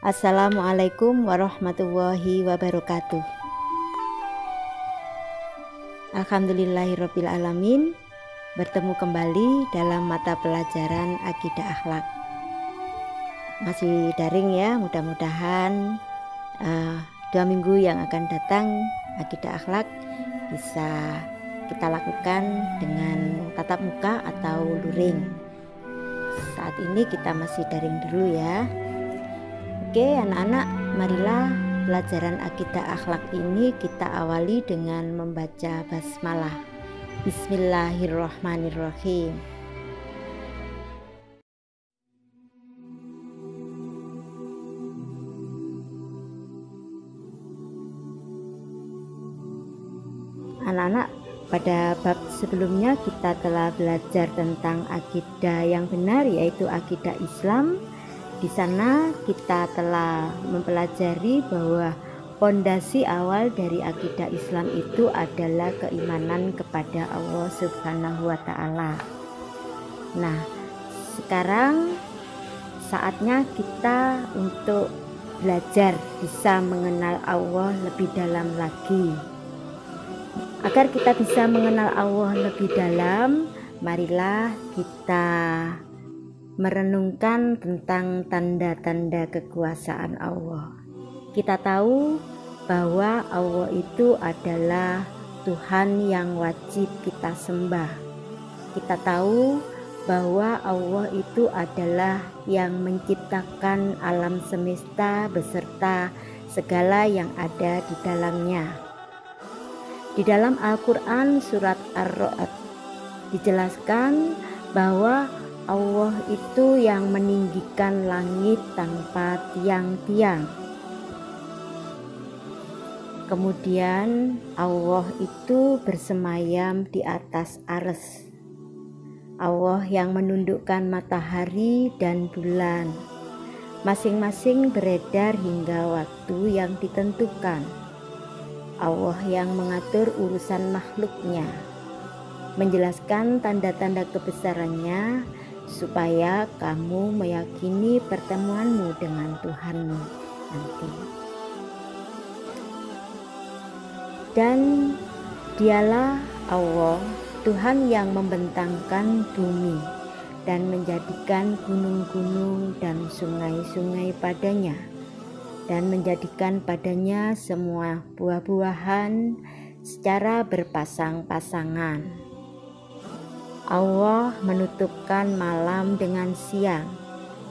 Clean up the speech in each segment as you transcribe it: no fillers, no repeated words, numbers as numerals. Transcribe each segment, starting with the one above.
Assalamualaikum warahmatullahi wabarakatuh. Alhamdulillahirabbil alamin. Bertemu kembali dalam mata pelajaran Akidah Akhlak. Masih daring ya, mudah-mudahan 2 minggu yang akan datang Akidah Akhlak bisa kita lakukan dengan tatap muka atau luring. Saat ini kita masih daring dulu ya. Oke anak-anak, marilah pelajaran Akidah Akhlak ini kita awali dengan membaca basmalah. Bismillahirrahmanirrahim. Anak-anak, pada bab sebelumnya kita telah belajar tentang akidah yang benar, yaitu akidah Islam. Di sana kita telah mempelajari bahwa fondasi awal dari akidah Islam itu adalah keimanan kepada Allah Subhanahu wa Ta'ala. Nah, sekarang saatnya kita untuk belajar bisa mengenal Allah lebih dalam lagi. Agar kita bisa mengenal Allah lebih dalam, marilah kita merenungkan tentang tanda-tanda kekuasaan Allah. Kita tahu bahwa Allah itu adalah Tuhan yang wajib kita sembah. Kita tahu bahwa Allah itu adalah yang menciptakan alam semesta beserta segala yang ada di dalamnya. Di dalam Al-Quran surat Ar-Ra'd dijelaskan bahwa Allah itu yang meninggikan langit tanpa tiang-tiang. Kemudian Allah itu bersemayam di atas arsy. Allah yang menundukkan matahari dan bulan. Masing-masing beredar hingga waktu yang ditentukan. Allah yang mengatur urusan makhluknya. Menjelaskan tanda-tanda kebesarannya supaya kamu meyakini pertemuanmu dengan Tuhanmu nanti. Dan dialah Allah, Tuhan yang membentangkan bumi dan menjadikan gunung-gunung dan sungai-sungai padanya, dan menjadikan padanya semua buah-buahan secara berpasang-pasangan. Allah menutupkan malam dengan siang.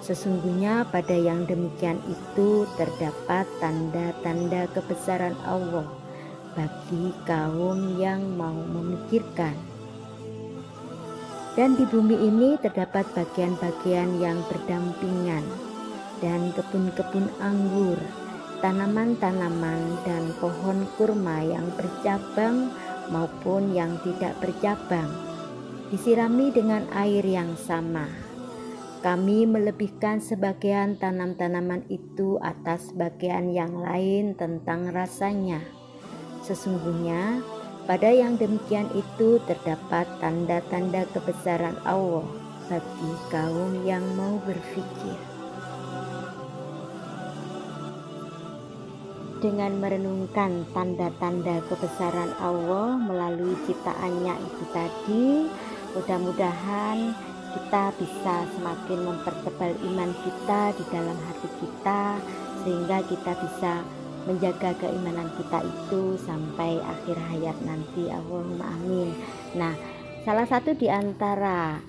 Sesungguhnya pada yang demikian itu terdapat tanda-tanda kebesaran Allah bagi kaum yang mau memikirkan. Dan di bumi ini terdapat bagian-bagian yang berdampingan, dan kebun-kebun anggur, tanaman-tanaman dan pohon kurma yang bercabang maupun yang tidak bercabang, disirami dengan air yang sama. Kami melebihkan sebagian tanam-tanaman itu atas bagian yang lain tentang rasanya. Sesungguhnya pada yang demikian itu terdapat tanda-tanda kebesaran Allah bagi kaum yang mau berfikir. Dengan merenungkan tanda-tanda kebesaran Allah melalui ciptaannya itu tadi, mudah-mudahan kita bisa semakin mempertebal iman kita di dalam hati kita, sehingga kita bisa menjaga keimanan kita itu sampai akhir hayat nanti. Allahumma amin. Nah, salah satu di antara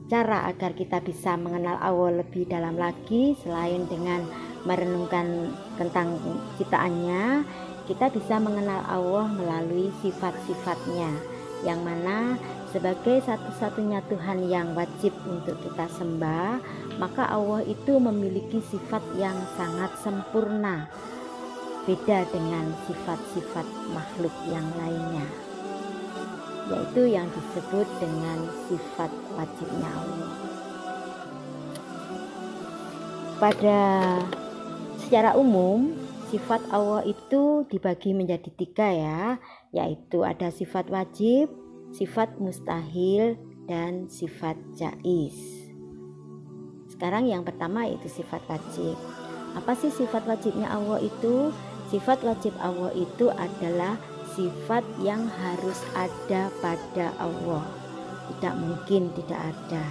cara agar kita bisa mengenal Allah lebih dalam lagi, selain dengan merenungkan tentang ciptaannya, kita bisa mengenal Allah melalui sifat-sifatnya, yang mana sebagai satu-satunya Tuhan yang wajib untuk kita sembah, maka Allah itu memiliki sifat yang sangat sempurna, beda dengan sifat-sifat makhluk yang lainnya, yaitu yang disebut dengan sifat wajibnya Allah. Secara umum, sifat Allah itu dibagi menjadi 3 ya, yaitu ada sifat wajib, sifat mustahil, dan sifat jaiz. Sekarang yang pertama itu sifat wajib. Apa sih sifat wajibnya Allah itu? Sifat wajib Allah itu adalah sifat yang harus ada pada Allah. Tidak mungkin tidak ada,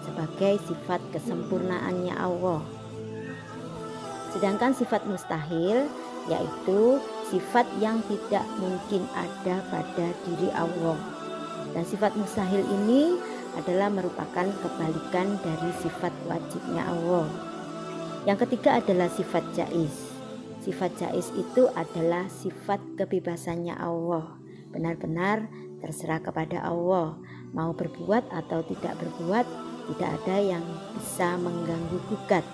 sebagai sifat kesempurnaannya Allah. Sedangkan sifat mustahil yaitu sifat yang tidak mungkin ada pada diri Allah. Dan sifat mustahil ini adalah merupakan kebalikan dari sifat wajibnya Allah. Yang ketiga adalah sifat jaiz. Sifat jaiz itu adalah sifat kebebasannya Allah. Benar-benar terserah kepada Allah. Mau berbuat atau tidak berbuat, tidak ada yang bisa mengganggu gugat.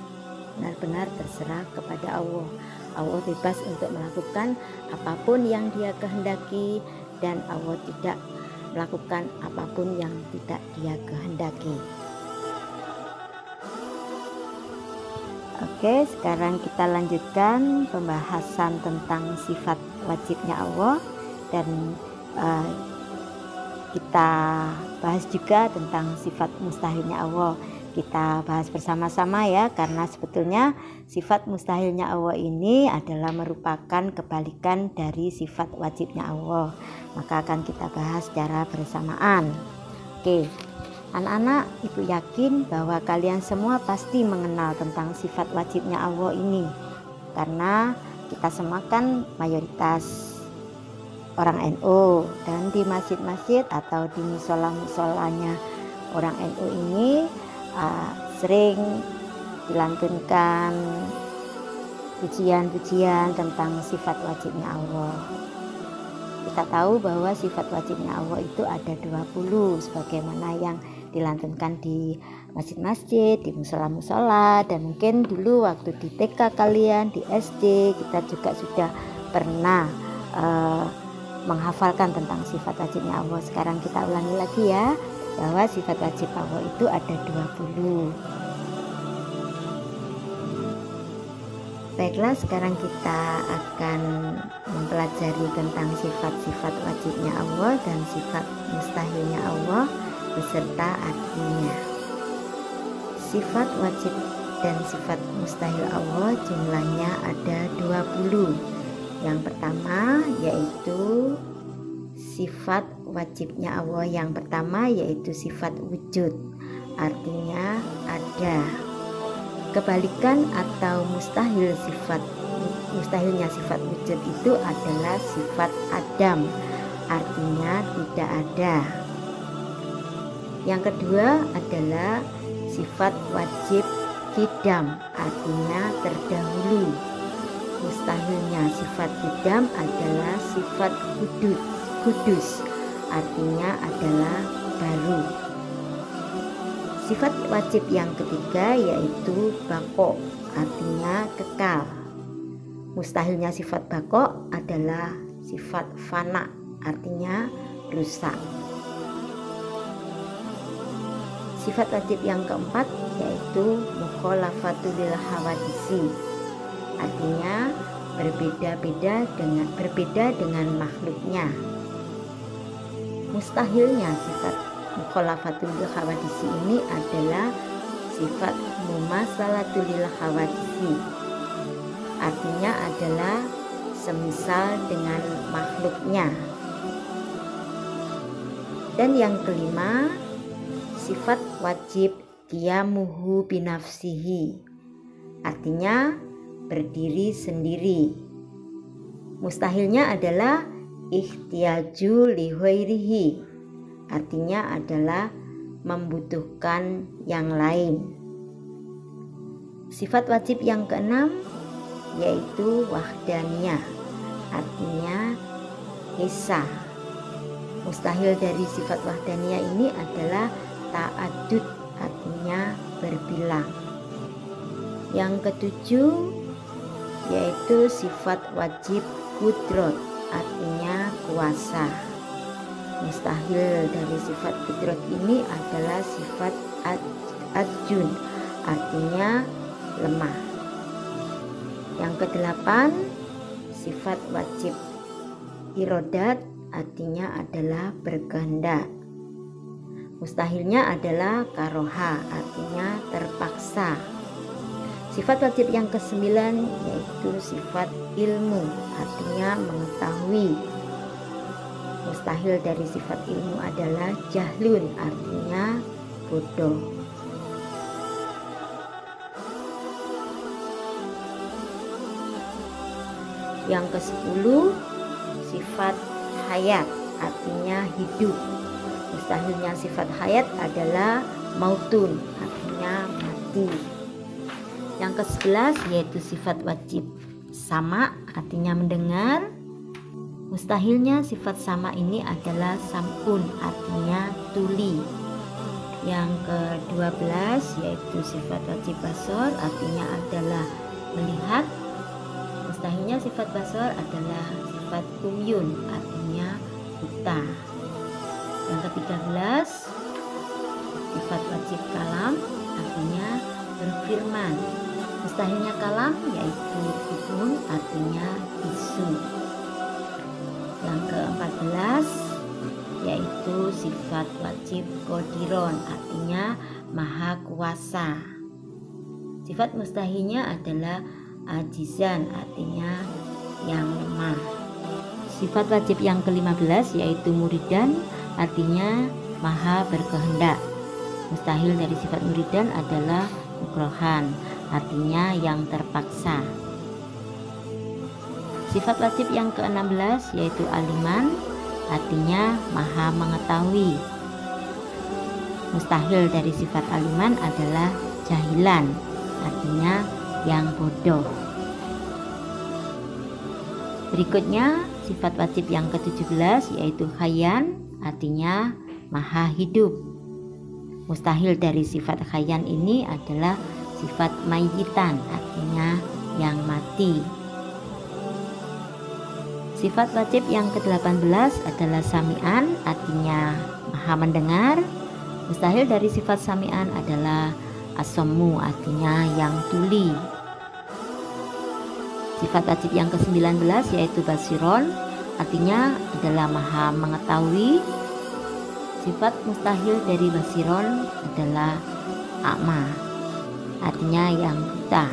Benar-benar terserah kepada Allah. Allah bebas untuk melakukan apapun yang Dia kehendaki, dan Allah tidak melakukan apapun yang tidak Dia kehendaki. Oke, sekarang kita lanjutkan pembahasan tentang sifat wajibnya Allah, dan kita bahas juga tentang sifat mustahilnya Allah. Kita bahas bersama-sama ya, karena sebetulnya sifat mustahilnya Allah ini adalah merupakan kebalikan dari sifat wajibnya Allah. Maka akan kita bahas secara bersamaan. Oke, anak-anak, ibu yakin bahwa kalian semua pasti mengenal tentang sifat wajibnya Allah ini, karena kita semua kan mayoritas orang NU, dan di masjid-masjid atau di musola-musolanya orang NU ini sering dilantunkan pujian-pujian tentang sifat wajibnya Allah. Kita tahu bahwa sifat wajibnya Allah itu ada 20, sebagaimana yang dilantunkan di masjid-masjid, di musola-musola, dan mungkin dulu waktu di TK kalian, di SD, kita juga sudah pernah menghafalkan tentang sifat wajibnya Allah. Sekarang kita ulangi lagi ya, bahwa sifat wajib Allah itu ada 20. Baiklah, sekarang kita akan mempelajari tentang sifat-sifat wajibnya Allah dan sifat mustahilnya Allah beserta artinya. Sifat wajib dan sifat mustahil Allah jumlahnya ada 20. Yang pertama yaitu sifat wajibnya Allah yang pertama yaitu sifat wujud, artinya ada. Kebalikan atau mustahilnya sifat wujud itu adalah sifat adam, artinya tidak ada. Yang kedua adalah sifat wajib qidam, artinya terdahulu. Mustahilnya sifat qidam adalah sifat kudus, artinya adalah baru. Sifat wajib yang ketiga yaitu baqo, artinya kekal. Mustahilnya sifat baqo adalah sifat fana, artinya rusak. Sifat wajib yang keempat yaitu mukhalafatul lil hawadisi, artinya berbeda dengan makhluknya. Mustahilnya sifat mukhalafatul lil hawadisi ini adalah sifat mumasalatul lil hawadisi, artinya adalah semisal dengan makhluknya. Dan yang kelima, sifat wajib qiyamuhu binafsihi, artinya berdiri sendiri. Mustahilnya adalah ihtiyaju li ghairihi, artinya adalah membutuhkan yang lain. Sifat wajib yang keenam yaitu wahdaniyah, artinya esa. Mustahil dari sifat wahdaniyah ini adalah ta'addud, artinya berbilang. Yang ketujuh yaitu sifat wajib qudrat, artinya kuasa. Mustahil dari sifat qudrat ini adalah sifat ajun, artinya lemah. Yang kedelapan, sifat wajib irodat, artinya adalah berkehendak. Mustahilnya adalah karoha, artinya terpaksa. Sifat wajib yang ke-9 yaitu sifat ilmu, artinya mengetahui. Mustahil dari sifat ilmu adalah jahlun, artinya bodoh. Yang ke-10 sifat hayat, artinya hidup. Mustahilnya sifat hayat adalah mautun, artinya mati. Yang ke-11 yaitu sifat wajib sama, artinya mendengar. Mustahilnya sifat sama ini adalah sampun, artinya tuli. Yang ke-12 yaitu sifat wajib basor, artinya adalah melihat. Mustahilnya sifat basor adalah sifat umyun, artinya buta. Yang ke-13 sifat wajib kalam, artinya berfirman. Mustahilnya kalam yaitu hukmun, artinya bisu. Yang ke-14 yaitu sifat wajib qadiron, artinya maha kuasa. Sifat mustahilnya adalah ajizan, artinya yang lemah. Sifat wajib yang ke-15 yaitu muridan, artinya maha berkehendak. Mustahil dari sifat muridan adalah mukrohan, artinya yang terpaksa. Sifat wajib yang ke-16 yaitu aliman, artinya maha mengetahui. Mustahil dari sifat aliman adalah jahilan, artinya yang bodoh. Berikutnya sifat wajib yang ke-17 yaitu khayyan, artinya maha hidup. Mustahil dari sifat khayyan ini adalah sifat mayyitan, artinya yang mati. Sifat wajib yang ke-18 adalah sami'an, artinya maha mendengar. Mustahil dari sifat sami'an adalah as-sammu, artinya yang tuli. Sifat wajib yang ke-19 yaitu basiron, artinya adalah maha mengetahui. Sifat mustahil dari basiron adalah a'ma, artinya yang buta.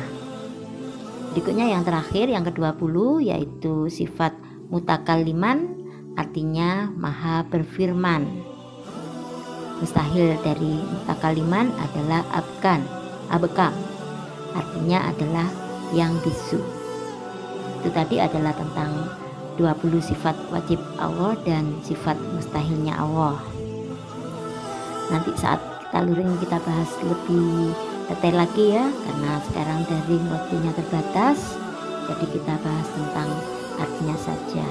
Berikutnya yang terakhir yang ke-20 yaitu sifat mutakalliman, artinya maha berfirman. Mustahil dari mutakalliman adalah abkam, artinya adalah yang bisu. Itu tadi adalah tentang 20 sifat wajib Allah dan sifat mustahilnya Allah. Nanti saat kita luring kita bahas lebih detail lagi ya, karena sekarang dari waktunya terbatas, jadi kita bahas tentang artinya saja.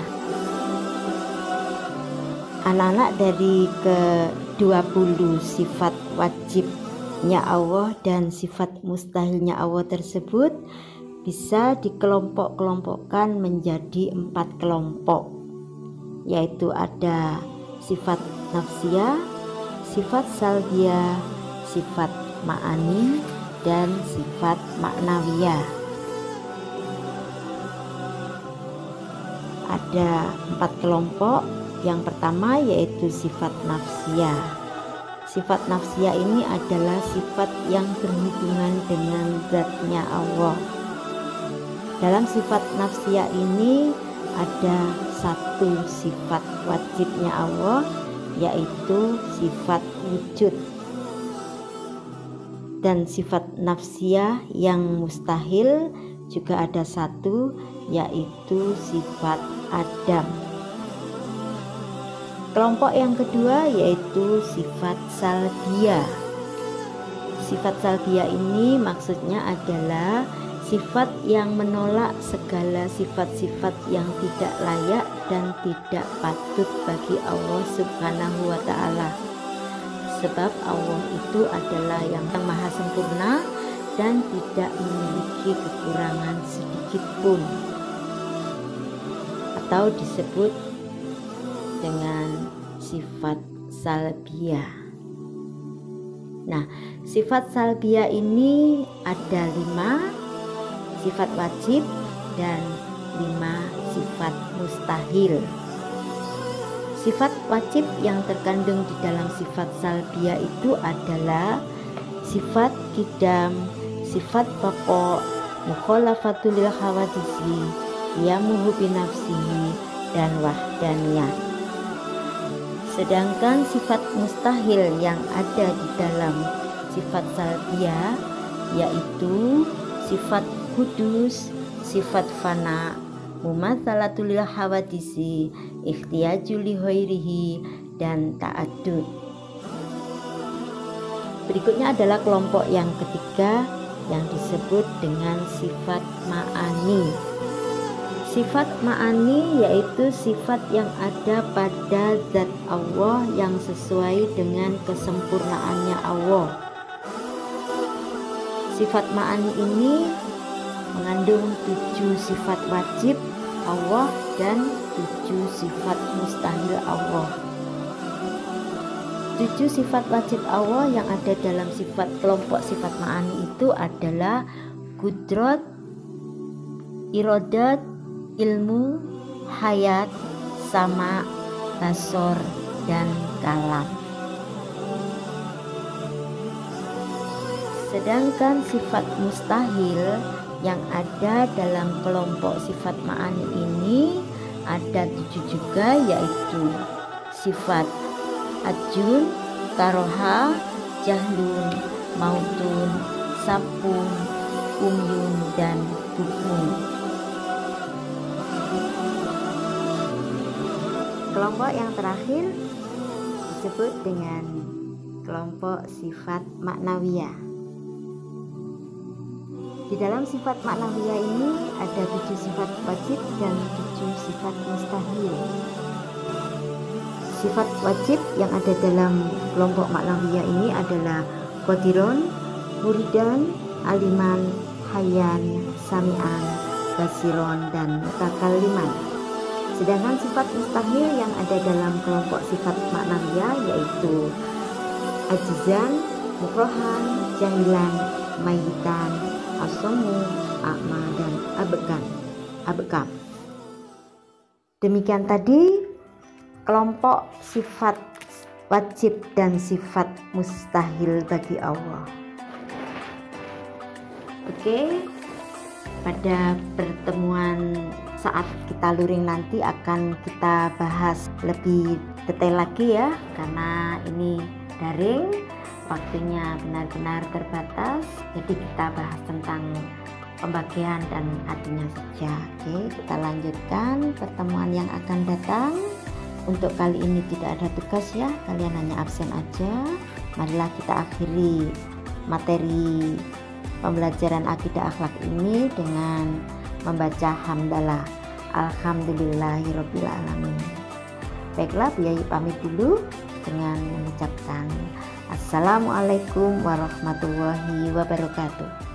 Anak-anak, dari ke-20 sifat wajibnya Allah dan sifat mustahilnya Allah tersebut bisa dikelompok-kelompokkan menjadi 4 kelompok, yaitu ada sifat nafsiyah, sifat salbiyah, sifat ma'ani, dan sifat maknawiyah. Ada 4 kelompok. Yang pertama yaitu sifat nafsiyah. Sifat nafsiyah ini adalah sifat yang berhubungan dengan zatnya Allah. Dalam sifat nafsiyah ini ada satu sifat wajibnya Allah, yaitu sifat wujud. Dan sifat nafsiyah yang mustahil juga ada satu, yaitu sifat adam. Kelompok yang kedua yaitu sifat salbiyah. Sifat salbiyah ini maksudnya adalah sifat yang menolak segala sifat-sifat yang tidak layak dan tidak patut bagi Allah Subhanahu wa ta'ala. Sebab Allah itu adalah yang maha sempurna dan tidak memiliki kekurangan sedikit pun, atau disebut dengan sifat salbiyah. Nah, sifat salbiyah ini ada 5 sifat wajib dan 5 sifat mustahil. Sifat wajib yang terkandung di dalam sifat salbiyah itu adalah sifat qidam, sifat baqa, mukhalafatul lil hawadisi, qiyamuhu binafsihi, dan wahdaniyah. Sedangkan sifat mustahil yang ada di dalam sifat salbiyah yaitu sifat hudus, sifat fana, mumatsalatul lil hawadisi, ikhtiyaju li ghairihi, dan ta'addud. Berikutnya adalah kelompok yang ketiga yang disebut dengan sifat ma'ani. Sifat ma'ani yaitu sifat yang ada pada zat Allah yang sesuai dengan kesempurnaannya Allah. Sifat ma'ani ini mengandung 7 sifat wajib Allah dan 7 sifat mustahil Allah. 7 sifat wajib Allah yang ada dalam sifat kelompok sifat ma'ani itu adalah qudrat, iradat, ilmu, hayat, sama, basor, dan kalam. Sedangkan sifat mustahil yang ada dalam kelompok sifat ma'ani ini ada 7 juga, yaitu sifat ajun, karoha, jahlun, mautun, sapun, umyun, dan bukmun. Kelompok yang terakhir disebut dengan kelompok sifat maknawiyah. Di dalam sifat maknawiyah ini ada 7 sifat wajib dan 7 sifat mustahil. Sifat wajib yang ada dalam kelompok maknawiyah ini adalah qadiron, muridan, aliman, hayyan, sami'an, basiron, dan mutakalliman. Sedangkan sifat mustahil yang ada dalam kelompok sifat maknawiyah yaitu ajizan, mukrohan, jahilan, mayitan, asomu, a'ma, dan abekam. Demikian tadi kelompok sifat wajib dan sifat mustahil bagi Allah. Oke, pada pertemuan saat kita luring nanti akan kita bahas lebih detail lagi ya, karena ini daring, waktunya benar-benar terbatas, jadi kita bahas tentang pembagian dan artinya saja. Oke, kita lanjutkan pertemuan yang akan datang. Untuk kali ini tidak ada tugas ya, kalian hanya absen aja. Marilah kita akhiri materi pembelajaran akidah akhlak ini dengan membaca hamdalah. Alhamdulillahirabbil alamin. Baiklah, Bu Yai pamit dulu dengan mengucapkan Assalamualaikum warahmatullahi wabarakatuh.